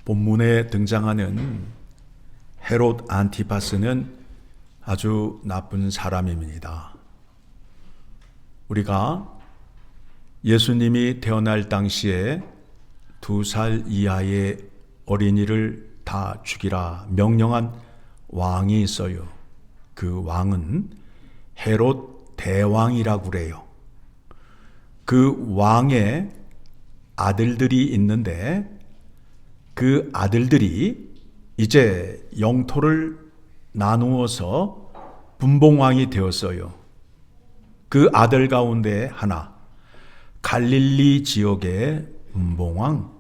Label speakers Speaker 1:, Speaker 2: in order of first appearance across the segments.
Speaker 1: 본문에 등장하는 헤롯 안티파스는 아주 나쁜 사람입니다. 우리가 예수님이 태어날 당시에 2살 이하의 어린이를 다 죽이라 명령한 왕이 있어요. 그 왕은 헤롯 대왕이라고 그래요. 그 왕의 아들들이 있는데 그 아들들이 이제 영토를 나누어서 분봉왕이 되었어요. 그 아들 가운데 하나, 갈릴리 지역의 분봉왕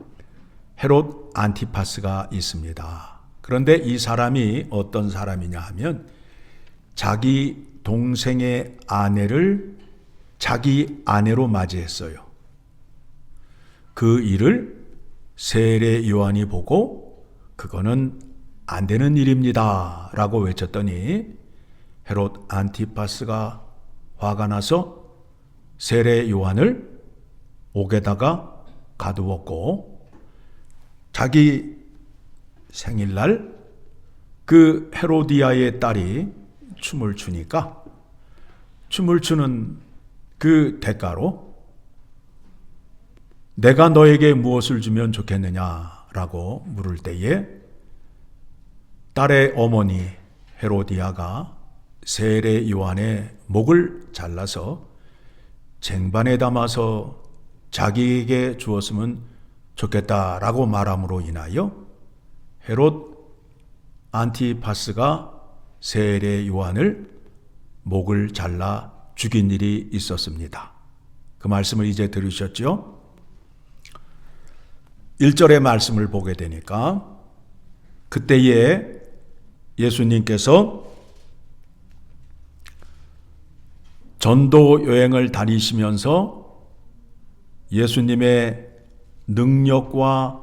Speaker 1: 헤롯 안티파스가 있습니다. 그런데 이 사람이 어떤 사람이냐 하면 자기 동생의 아내를 자기 아내로 맞이했어요. 그 일을 세례 요한이 보고 그거는 안 되는 일입니다 라고 외쳤더니 헤롯 안티파스가 화가 나서 세례 요한을 옥에다가 가두었고 자기 생일날 그 헤로디아의 딸이 춤을 추니까 춤을 추는 그 대가로 내가 너에게 무엇을 주면 좋겠느냐라고 물을 때에 딸의 어머니 헤로디아가 세례 요한의 목을 잘라서 쟁반에 담아서 자기에게 주었으면 좋겠다라고 말함으로 인하여 헤롯 안티파스가 세례 요한을 목을 잘라 죽인 일이 있었습니다. 그 말씀을 이제 들으셨죠? 1절의 말씀을 보게 되니까 그때에 예수님께서 전도 여행을 다니시면서 예수님의 능력과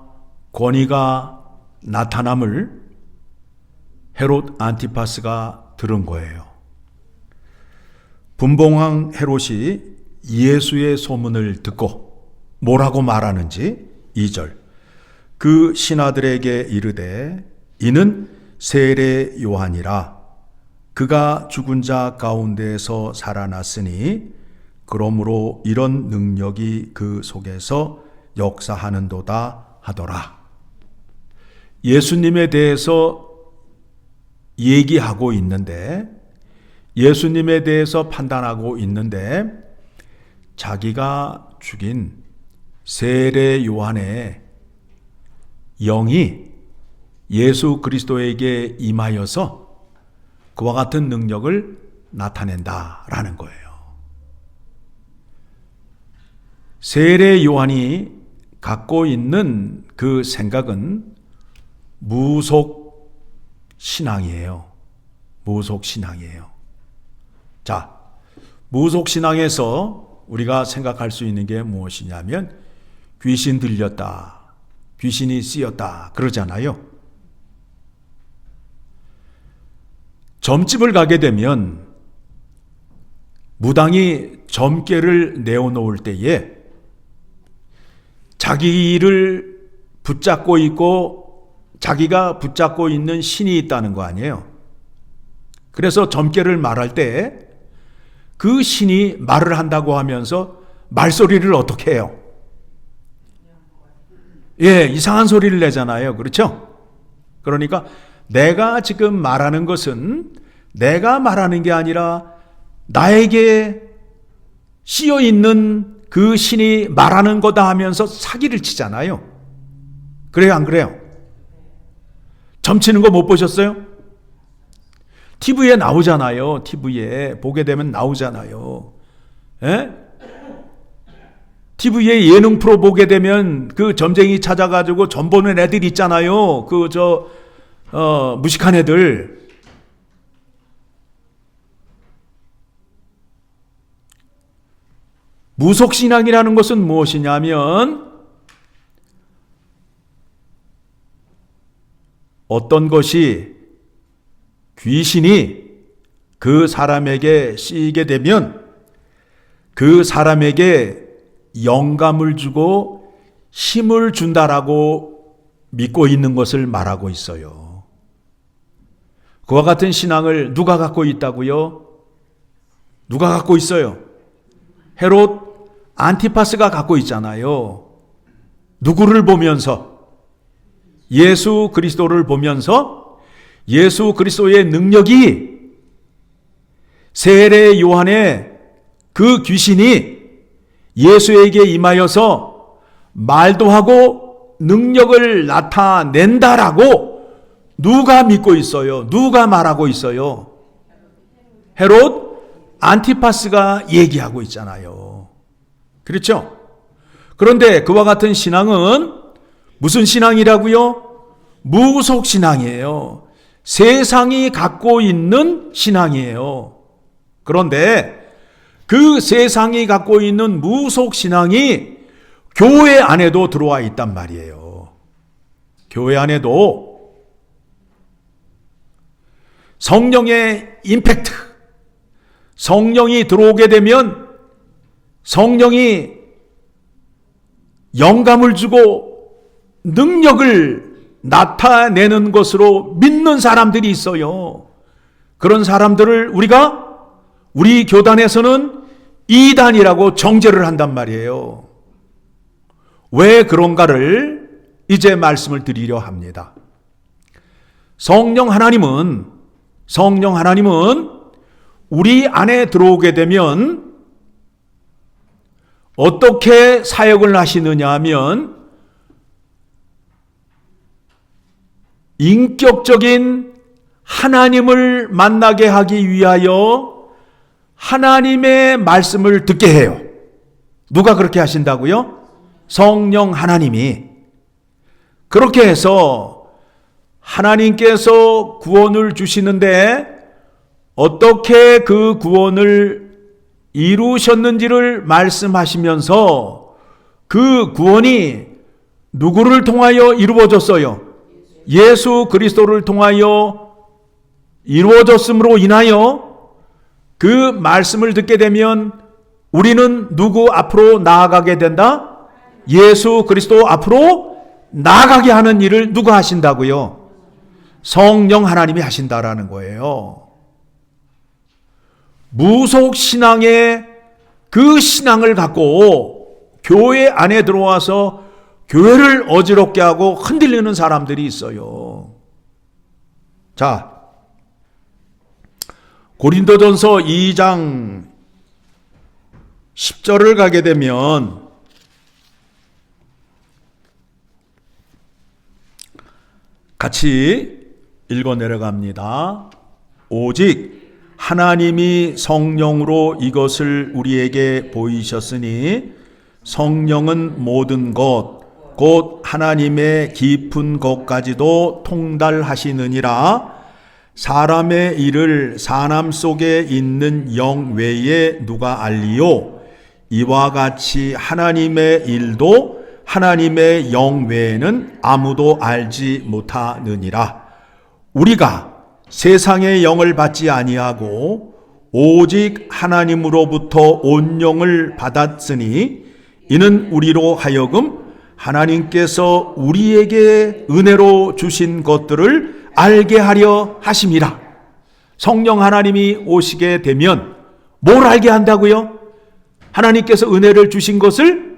Speaker 1: 권위가 나타남을 헤롯 안티파스가 들은 거예요. 분봉왕 헤롯이 예수의 소문을 듣고 뭐라고 말하는지 2절 그 신하들에게 이르되 이는 세례 요한이라 그가 죽은 자 가운데서 살아났으니 그러므로 이런 능력이 그 속에서 역사하는도다 하더라. 예수님에 대해서 얘기하고 있는데 예수님에 대해서 판단하고 있는데 자기가 죽인 세례 요한의 영이 예수 그리스도에게 임하여서 그와 같은 능력을 나타낸다라는 거예요. 세례 요한이 갖고 있는 그 생각은 무속 신앙이에요. 무속 신앙이에요. 자, 무속 신앙에서 우리가 생각할 수 있는 게 무엇이냐면 귀신 들렸다, 귀신이 쓰였다 그러잖아요. 점집을 가게 되면 무당이 점괘를 내어놓을 때에 자기를 붙잡고 있고 자기가 붙잡고 있는 신이 있다는 거 아니에요. 그래서 점괘를 말할 때 그 신이 말을 한다고 하면서 말소리를 어떻게 해요? 이상한 소리를 내잖아요. 그렇죠? 그러니까 내가 지금 말하는 것은 내가 말하는 게 아니라 나에게 씌어 있는 그 신이 말하는 거다 하면서 사기를 치잖아요. 그래요, 안 그래요? 점치는 거 못 보셨어요? TV에 나오잖아요. TV에 보게 되면 나오잖아요. TV에 예능 프로 보게 되면 그 점쟁이 찾아가지고 점 보는 애들 있잖아요. 무식한 애들. 무속신앙이라는 것은 무엇이냐면 어떤 것이 귀신이 그 사람에게 씌이게 되면 그 사람에게 영감을 주고 힘을 준다라고 믿고 있는 것을 말하고 있어요. 그와 같은 신앙을 누가 갖고 있다고요? 누가 갖고 있어요? 헤롯 안티파스가 갖고 있잖아요. 누구를 보면서? 예수 그리스도를 보면서 예수 그리스도의 능력이 세례 요한의 그 귀신이 예수에게 임하여서 말도 하고 능력을 나타낸다라고 누가 믿고 있어요? 누가 말하고 있어요? 헤롯 안티파스가 얘기하고 있잖아요. 그렇죠? 그런데 그와 같은 신앙은 무슨 신앙이라고요? 무속 신앙이에요. 세상이 갖고 있는 신앙이에요. 그런데 그 세상이 갖고 있는 무속 신앙이 교회 안에도 들어와 있단 말이에요. 교회 안에도 성령의 임팩트, 성령이 들어오게 되면 성령이 영감을 주고 능력을 나타내는 것으로 믿는 사람들이 있어요. 그런 사람들을 우리 교단에서는 이단이라고 정죄를 한단 말이에요. 왜 그런가를 이제 말씀을 드리려 합니다. 성령 하나님은 우리 안에 들어오게 되면 어떻게 사역을 하시느냐 하면 인격적인 하나님을 만나게 하기 위하여 하나님의 말씀을 듣게 해요. 누가 그렇게 하신다고요? 성령 하나님이. 그렇게 해서 하나님께서 구원을 주시는데 어떻게 그 구원을 이루셨는지를 말씀하시면서 그 구원이 누구를 통하여 이루어졌어요? 예수 그리스도를 통하여 이루어졌음으로 인하여 그 말씀을 듣게 되면 우리는 누구 앞으로 나아가게 된다? 예수 그리스도 앞으로 나아가게 하는 일을 누가 하신다고요? 성령 하나님이 하신다라는 거예요. 무속 신앙의 그 신앙을 갖고 교회 안에 들어와서 교회를 어지럽게 하고 흔들리는 사람들이 있어요. 자, 고린도전서 2장 10절을 가게 되면 같이 읽어 내려갑니다. 오직 하나님이 성령으로 이것을 우리에게 보이셨으니 성령은 모든 것 곧 하나님의 깊은 것까지도 통달하시느니라. 사람의 일을 사람 속에 있는 영 외에 누가 알리요? 이와 같이 하나님의 일도 하나님의 영 외에는 아무도 알지 못하느니라. 우리가 세상의 영을 받지 아니하고 오직 하나님으로부터 온 영을 받았으니 이는 우리로 하여금 하나님께서 우리에게 은혜로 주신 것들을 알게 하려 하심이라. 성령 하나님이 오시게 되면 뭘 알게 한다고요? 하나님께서 은혜를 주신 것을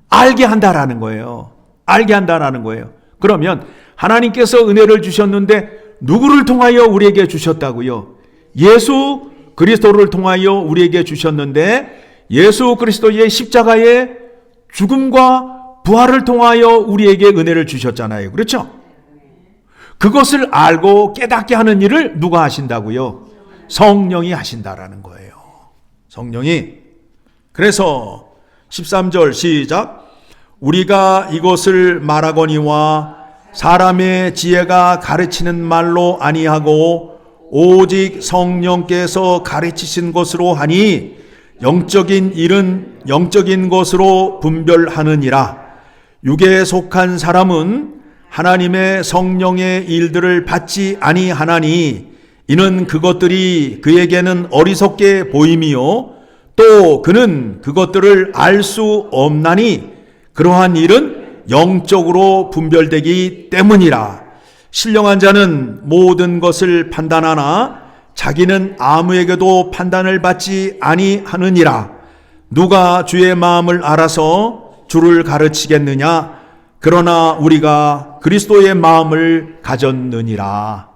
Speaker 1: 알게 한다라는 거예요. 알게 한다라는 거예요. 그러면 하나님께서 은혜를 주셨는데 누구를 통하여 우리에게 주셨다고요? 예수 그리스도를 통하여 우리에게 주셨는데 예수 그리스도의 십자가의 죽음과 부활을 통하여 우리에게 은혜를 주셨잖아요. 그렇죠? 그것을 알고 깨닫게 하는 일을 누가 하신다고요? 성령이 하신다라는 거예요. 성령이. 그래서 13절 시작. 우리가 이것을 말하거니와 사람의 지혜가 가르치는 말로 아니하고 오직 성령께서 가르치신 것으로 하니 영적인 일은 영적인 것으로 분별하느니라. 육에 속한 사람은 하나님의 성령의 일들을 받지 아니하나니 이는 그것들이 그에게는 어리석게 보임이요 또 그는 그것들을 알 수 없나니 그러한 일은 영적으로 분별되기 때문이라. 신령한 자는 모든 것을 판단하나 자기는 아무에게도 판단을 받지 아니하느니라. 누가 주의 마음을 알아서 주를 가르치겠느냐? 그러나 우리가 그리스도의 마음을 가졌느니라.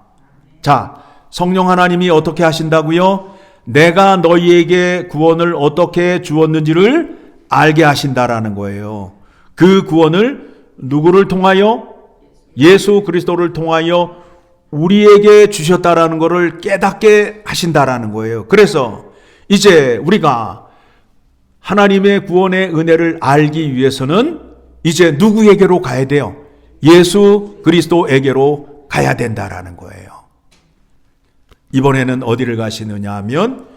Speaker 1: 자, 성령 하나님이 어떻게 하신다고요? 내가 너희에게 구원을 어떻게 주었는지를 알게 하신다라는 거예요. 그 구원을 누구를 통하여? 예수 그리스도를 통하여 우리에게 주셨다라는 것을 깨닫게 하신다라는 거예요. 그래서 이제 우리가 하나님의 구원의 은혜를 알기 위해서는 이제 누구에게로 가야 돼요? 예수 그리스도에게로 가야 된다라는 거예요. 이번에는 어디를 가시느냐 하면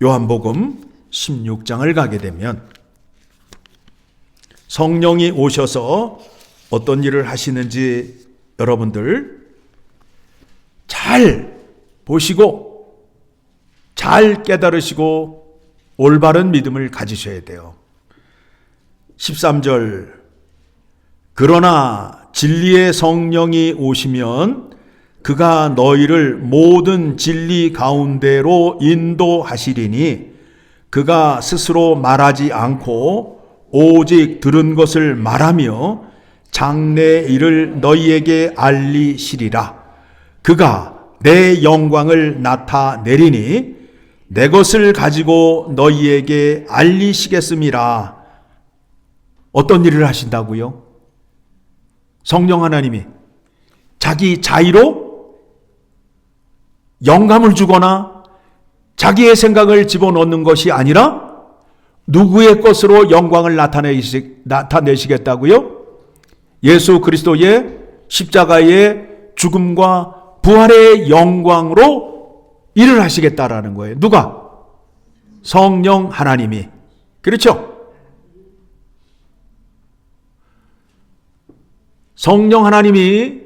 Speaker 1: 요한복음 16장을 가게 되면 성령이 오셔서 어떤 일을 하시는지 여러분들 잘 보시고 잘 깨달으시고 올바른 믿음을 가지셔야 돼요. 13절 그러나 진리의 성령이 오시면 그가 너희를 모든 진리 가운데로 인도하시리니 그가 스스로 말하지 않고 오직 들은 것을 말하며 장래 일을 너희에게 알리시리라. 그가 내 영광을 나타내리니 내 것을 가지고 너희에게 알리시겠음이라. 어떤 일을 하신다고요? 성령 하나님이 자기 자의로 영감을 주거나 자기의 생각을 집어넣는 것이 아니라 누구의 것으로 영광을 나타내시겠다고요? 예수 그리스도의 십자가의 죽음과 부활의 영광으로 일을 하시겠다라는 거예요. 누가? 성령 하나님이. 그렇죠? 성령 하나님이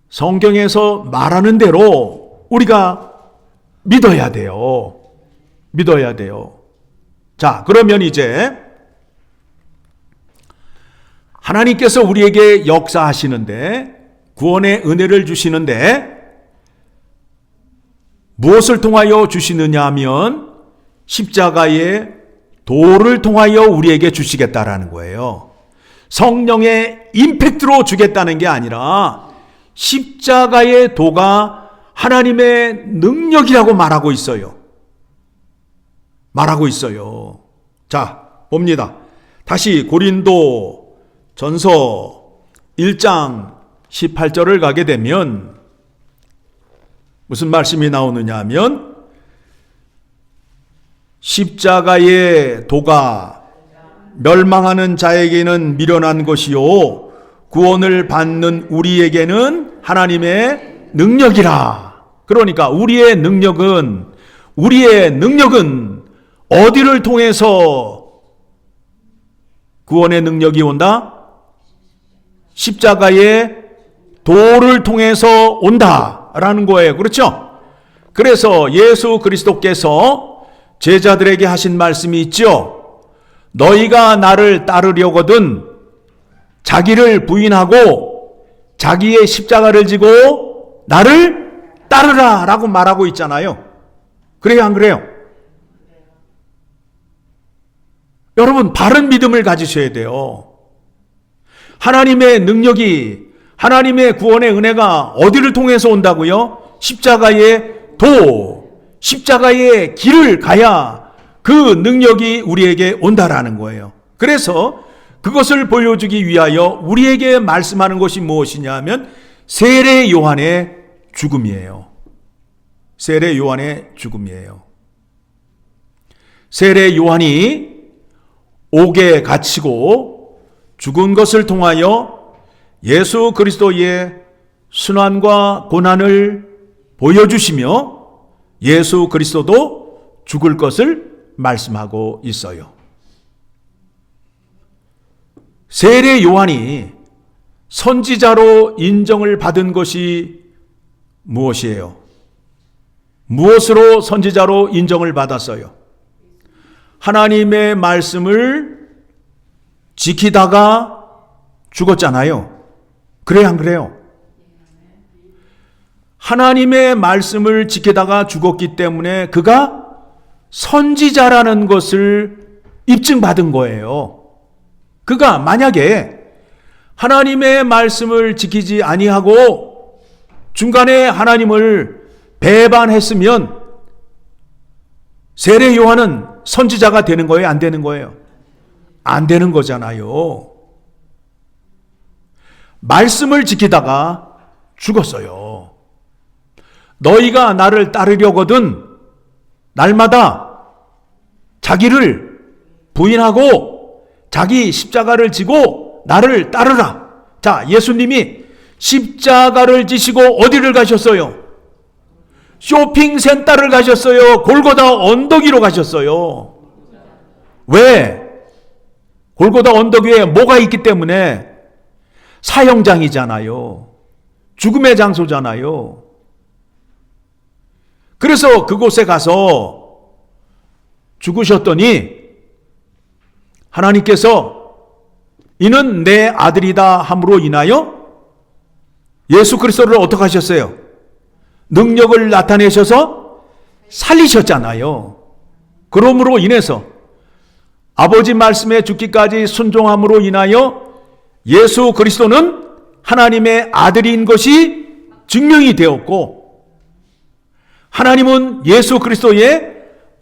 Speaker 1: 성경에서 말하는 대로 우리가 믿어야 돼요. 믿어야 돼요. 자, 그러면 이제 하나님께서 우리에게 역사하시는데 구원의 은혜를 주시는데 무엇을 통하여 주시느냐 하면 십자가의 도를 통하여 우리에게 주시겠다라는 거예요. 성령의 임팩트로 주겠다는 게 아니라 십자가의 도가 하나님의 능력이라고 말하고 있어요. 말하고 있어요. 자, 봅니다. 다시 고린도 전서 1장 18절을 가게 되면 무슨 말씀이 나오느냐 하면 십자가의 도가 멸망하는 자에게는 미련한 것이요 구원을 받는 우리에게는 하나님의 능력이라. 그러니까 우리의 능력은 어디를 통해서 구원의 능력이 온다? 십자가의 도를 통해서 온다라는 거예요. 그렇죠? 그래서 예수 그리스도께서 제자들에게 하신 말씀이 있죠. 너희가 나를 따르려거든 자기를 부인하고 자기의 십자가를 지고 나를 따르라 라고 말하고 있잖아요. 그래요, 안 그래요? 여러분, 바른 믿음을 가지셔야 돼요. 하나님의 능력이, 하나님의 구원의 은혜가 어디를 통해서 온다고요? 십자가의 도, 십자가의 길을 가야 그 능력이 우리에게 온다라는 거예요. 그래서 그것을 보여주기 위하여 우리에게 말씀하는 것이 무엇이냐 하면 세례 요한의 죽음이에요. 세례 요한의 죽음이에요. 세례 요한이 옥에 갇히고 죽은 것을 통하여 예수 그리스도의 순환과 고난을 보여주시며 예수 그리스도도 죽을 것을 말씀하고 있어요. 세례 요한이 선지자로 인정을 받은 것이 무엇이에요? 무엇으로 선지자로 인정을 받았어요? 하나님의 말씀을 지키다가 죽었잖아요. 그래요, 안 그래요? 하나님의 말씀을 지키다가 죽었기 때문에 그가 선지자라는 것을 입증받은 거예요. 그가 만약에 하나님의 말씀을 지키지 아니하고 중간에 하나님을 배반했으면 세례 요한은 선지자가 되는 거예요? 안 되는 거예요? 안 되는 거잖아요. 말씀을 지키다가 죽었어요. 너희가 나를 따르려거든 날마다 자기를 부인하고 자기 십자가를 지고 나를 따르라. 자, 예수님이 십자가를 지시고 어디를 가셨어요? 쇼핑센터를 가셨어요? 골고다 언덕 위로 가셨어요? 왜? 골고다 언덕 위에 뭐가 있기 때문에? 사형장이잖아요. 죽음의 장소잖아요. 그래서 그곳에 가서 죽으셨더니 하나님께서 이는 내 아들이다 함으로 인하여 예수 그리스도를 어떻게 하셨어요? 능력을 나타내셔서 살리셨잖아요. 그러므로 인해서 아버지 말씀에 죽기까지 순종함으로 인하여 예수 그리스도는 하나님의 아들인 것이 증명이 되었고 하나님은 예수 그리스도의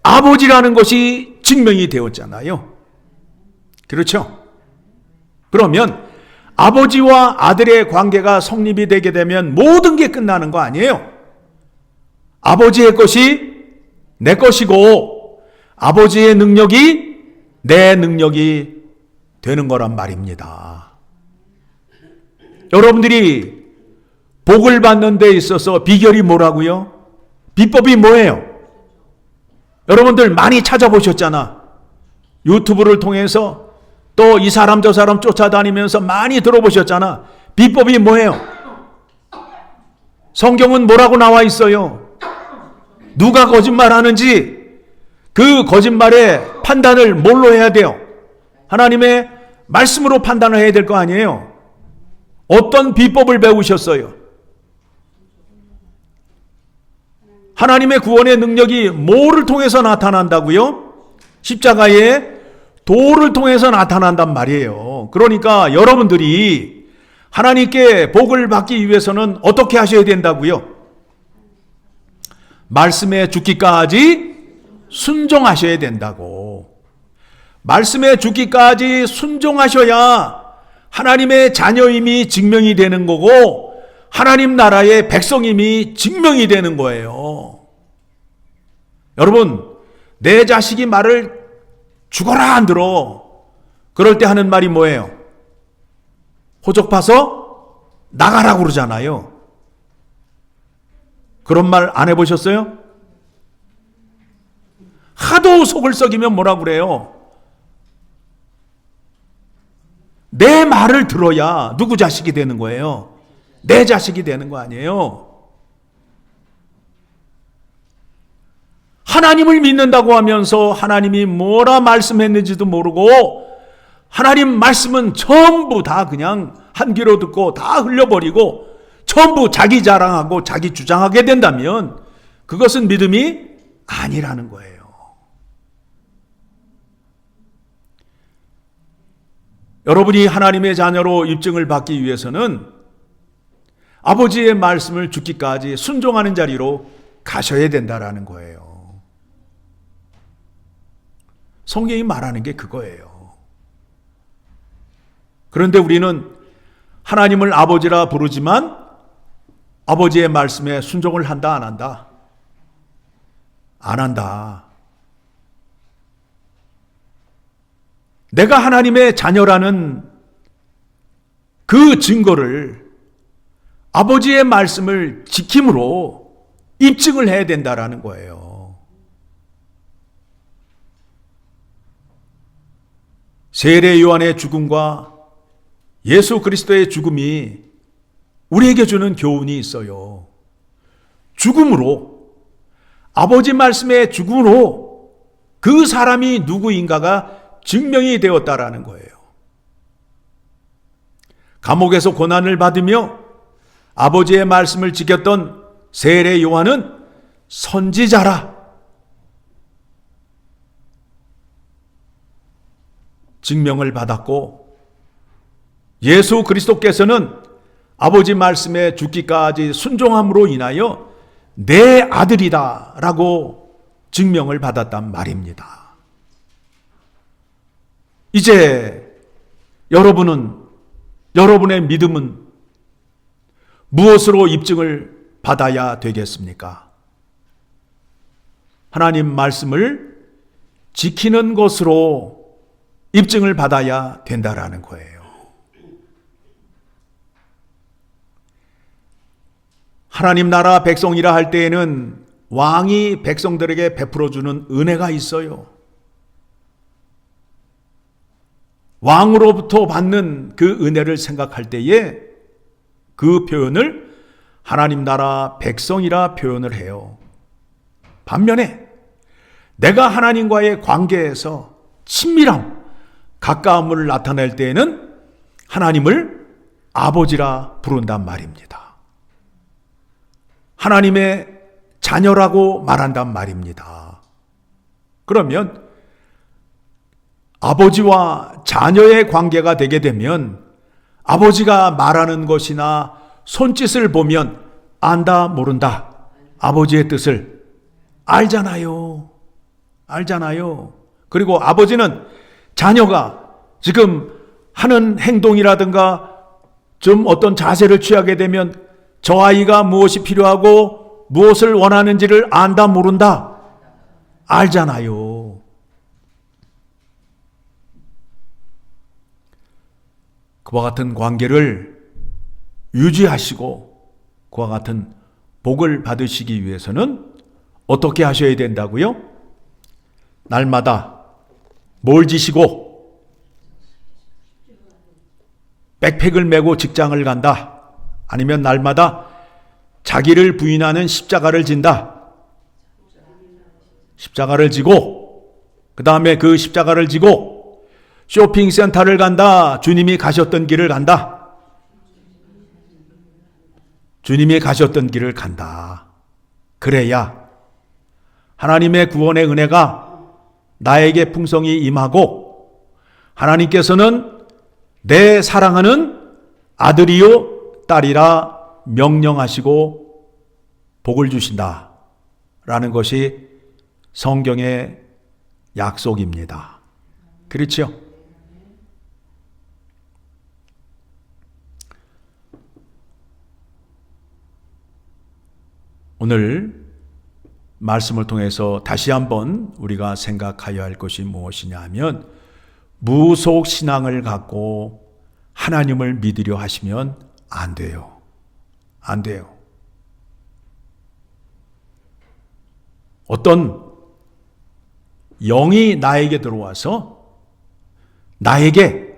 Speaker 1: 아버지라는 것이 증명이 되었잖아요. 그렇죠? 그러면 아버지와 아들의 관계가 성립이 되게 되면 모든 게 끝나는 거 아니에요? 아버지의 것이 내 것이고 아버지의 능력이 내 능력이 되는 거란 말입니다. 여러분들이 복을 받는 데 있어서 비결이 뭐라고요? 비법이 뭐예요? 여러분들 많이 찾아보셨잖아. 유튜브를 통해서 또 이 사람 저 사람 쫓아다니면서 많이 들어보셨잖아. 비법이 뭐예요? 성경은 뭐라고 나와 있어요? 누가 거짓말하는지 그 거짓말의 판단을 뭘로 해야 돼요? 하나님의 말씀으로 판단을 해야 될 거 아니에요? 어떤 비법을 배우셨어요? 하나님의 구원의 능력이 뭐를 통해서 나타난다고요? 십자가의 도를 통해서 나타난단 말이에요. 그러니까 여러분들이 하나님께 복을 받기 위해서는 어떻게 하셔야 된다고요? 말씀에 죽기까지 순종하셔야 된다고. 말씀에 죽기까지 순종하셔야 하나님의 자녀임이 증명이 되는 거고 하나님 나라의 백성임이 증명이 되는 거예요. 여러분, 내 자식이 말을 죽어라 안 들어. 그럴 때 하는 말이 뭐예요? 호적 파서 나가라고 그러잖아요. 그런 말 안 해보셨어요? 하도 속을 썩이면 뭐라고 그래요? 내 말을 들어야 누구 자식이 되는 거예요? 내 자식이 되는 거 아니에요? 하나님을 믿는다고 하면서 하나님이 뭐라 말씀했는지도 모르고 하나님 말씀은 전부 다 그냥 한 귀로 듣고 다 흘려버리고 전부 자기 자랑하고 자기 주장하게 된다면 그것은 믿음이 아니라는 거예요. 여러분이 하나님의 자녀로 입증을 받기 위해서는 아버지의 말씀을 죽기까지 순종하는 자리로 가셔야 된다라는 거예요. 성경이 말하는 게 그거예요. 그런데 우리는 하나님을 아버지라 부르지만 아버지의 말씀에 순종을 한다, 안 한다? 안 한다. 내가 하나님의 자녀라는 그 증거를 아버지의 말씀을 지킴으로 입증을 해야 된다라는 거예요. 세례 요한의 죽음과 예수 그리스도의 죽음이 우리에게 주는 교훈이 있어요. 죽음으로, 아버지 말씀의 죽음으로 그 사람이 누구인가가 증명이 되었다라는 거예요. 감옥에서 고난을 받으며 아버지의 말씀을 지켰던 세례 요한은 선지자라 증명을 받았고, 예수 그리스도께서는 아버지 말씀에 죽기까지 순종함으로 인하여 내 아들이다 라고 증명을 받았단 말입니다. 이제 여러분의 믿음은 무엇으로 입증을 받아야 되겠습니까? 하나님 말씀을 지키는 것으로 입증을 받아야 된다라는 거예요. 하나님 나라 백성이라 할 때에는 왕이 백성들에게 베풀어주는 은혜가 있어요. 왕으로부터 받는 그 은혜를 생각할 때에 그 표현을 하나님 나라 백성이라 표현을 해요. 반면에 내가 하나님과의 관계에서 친밀함, 가까움을 나타낼 때에는 하나님을 아버지라 부른단 말입니다. 하나님의 자녀라고 말한단 말입니다. 그러면 아버지와 자녀의 관계가 되게 되면 아버지가 말하는 것이나 손짓을 보면 안다 모른다, 아버지의 뜻을 알잖아요. 그리고 아버지는 자녀가 지금 하는 행동이라든가 좀 어떤 자세를 취하게 되면 저 아이가 무엇이 필요하고 무엇을 원하는지를 안다 모른다 알잖아요. 그와 같은 관계를 유지하시고 그와 같은 복을 받으시기 위해서는 어떻게 하셔야 된다고요? 날마다 뭘 지시고 백팩을 메고 직장을 간다. 아니면 날마다 자기를 부인하는 십자가를 진다. 십자가를 지고 그 다음에 그 십자가를 지고 쇼핑센터를 간다. 주님이 가셨던 길을 간다. 주님이 가셨던 길을 간다. 그래야 하나님의 구원의 은혜가 나에게 풍성히 임하고 하나님께서는 내 사랑하는 아들이요 딸이라 명령하시고 복을 주신다 라는 것이 성경의 약속입니다. 그렇죠? 오늘 말씀을 통해서 다시 한번 우리가 생각하여야 할 것이 무엇이냐 하면 무속 신앙을 갖고 하나님을 믿으려 하시면 안 돼요. 안 돼요. 어떤 영이 나에게 들어와서 나에게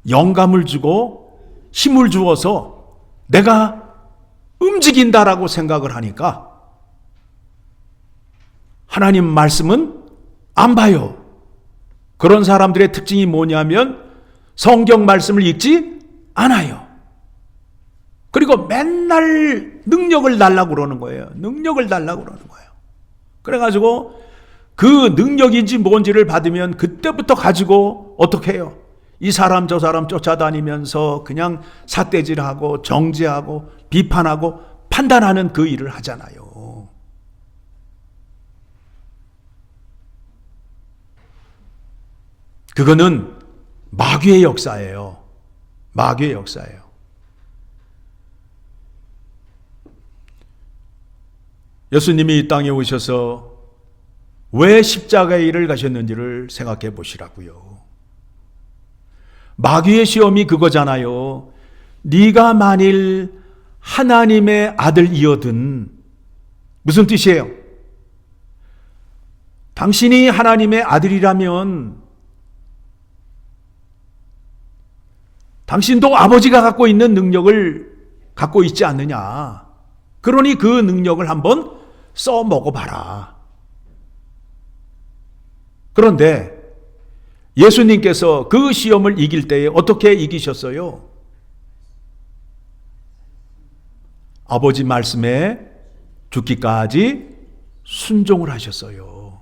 Speaker 1: 영감을 주고 힘을 주어서 내가 움직인다라고 생각을 하니까 하나님 말씀은 안 봐요. 그런 사람들의 특징이 뭐냐면 성경 말씀을 읽지 않아요. 그리고 맨날 능력을 달라고 그러는 거예요. 능력을 달라고 그러는 거예요. 그래가지고 그 능력인지 뭔지를 받으면 그때부터 가지고 어떻게 해요? 이 사람 저 사람 쫓아다니면서 그냥 삿대질하고 정죄하고 비판하고 판단하는 그 일을 하잖아요. 그거는 마귀의 역사예요. 마귀의 역사예요. 예수님이 이 땅에 오셔서 왜 십자가의 일을 가셨는지를 생각해 보시라고요. 마귀의 시험이 그거잖아요. 네가 만일 하나님의 아들이거든. 무슨 뜻이에요? 당신이 하나님의 아들이라면 당신도 아버지가 갖고 있는 능력을 갖고 있지 않느냐. 그러니 그 능력을 한번 써 먹어봐라. 그런데 예수님께서 그 시험을 이길 때에 어떻게 이기셨어요? 아버지 말씀에 죽기까지 순종을 하셨어요.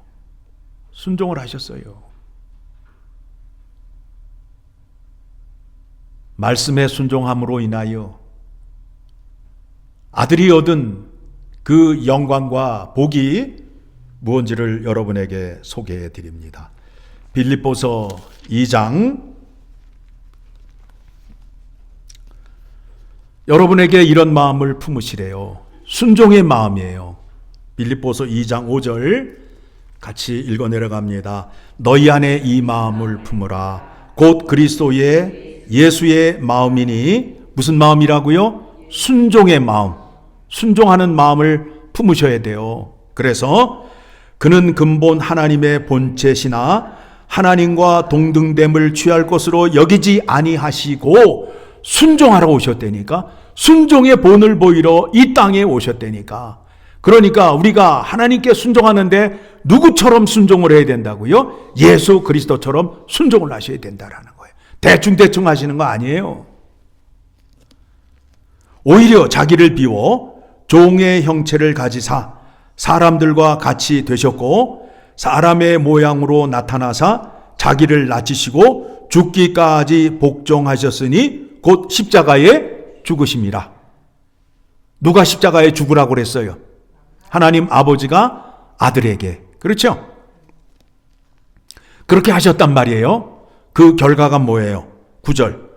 Speaker 1: 순종을 하셨어요. 말씀에 순종함으로 인하여 아들이 얻은 그 영광과 복이 무엇인지를 여러분에게 소개해 드립니다. 빌립보서 2장, 여러분에게 이런 마음을 품으시래요. 순종의 마음이에요. 빌립보서 2장 5절 같이 읽어 내려갑니다. 너희 안에 이 마음을 품으라. 곧 그리스도의 예수의 마음이니, 무슨 마음이라고요? 순종의 마음. 순종하는 마음을 품으셔야 돼요. 그래서 그는 근본 하나님의 본체시나 하나님과 동등됨을 취할 것으로 여기지 아니하시고 순종하러 오셨다니까. 순종의 본을 보이러 이 땅에 오셨다니까. 그러니까 우리가 하나님께 순종하는데 누구처럼 순종을 해야 된다고요? 예수 그리스도처럼 순종을 하셔야 된다라는 거예요. 대충 하시는 거 아니에요. 오히려 자기를 비워 종의 형체를 가지사 사람들과 같이 되셨고 사람의 모양으로 나타나사 자기를 낮추시고 죽기까지 복종하셨으니 곧 십자가에 죽으심이라. 누가 십자가에 죽으라고 그랬어요? 하나님 아버지가 아들에게. 그렇죠? 그렇게 하셨단 말이에요. 그 결과가 뭐예요? 9절.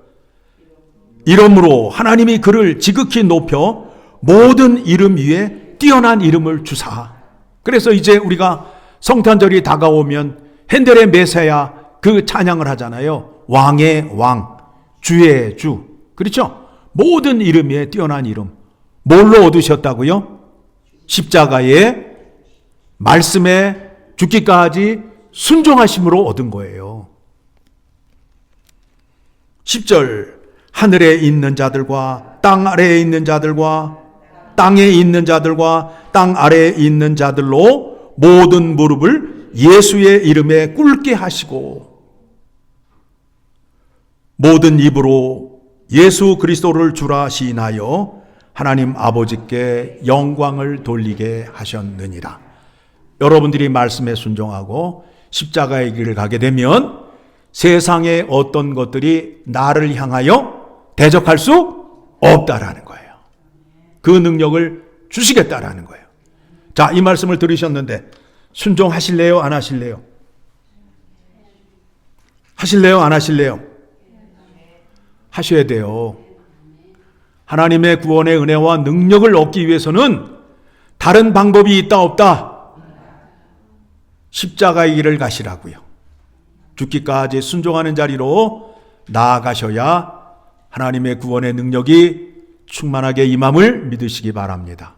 Speaker 1: 이러므로 하나님이 그를 지극히 높여 모든 이름 위에 뛰어난 이름을 주사. 그래서 이제 우리가 성탄절이 다가오면 핸델의 메사야 그 찬양을 하잖아요. 왕의 왕, 주의 주. 그렇죠? 모든 이름 위에 뛰어난 이름. 뭘로 얻으셨다고요? 십자가의 말씀에 죽기까지 순종하심으로 얻은 거예요. 10절. 하늘에 있는 자들과 땅 아래에 있는 자들과 땅에 있는 자들과 땅 아래에 있는 자들로 모든 무릎을 예수의 이름에 꿇게 하시고 모든 입으로 예수 그리스도를 주라 시인하여 하나님 아버지께 영광을 돌리게 하셨느니라. 여러분들이 말씀에 순종하고 십자가의 길을 가게 되면 세상의 어떤 것들이 나를 향하여 대적할 수 없다라는 거예요. 그 능력을 주시겠다라는 거예요. 자, 이 말씀을 들으셨는데 순종하실래요? 안 하실래요? 하실래요? 안 하실래요? 하셔야 돼요. 하나님의 구원의 은혜와 능력을 얻기 위해서는 다른 방법이 있다 없다? 십자가의 길을 가시라고요. 죽기까지 순종하는 자리로 나아가셔야 하나님의 구원의 능력이 충만하게 임함을 믿으시기 바랍니다.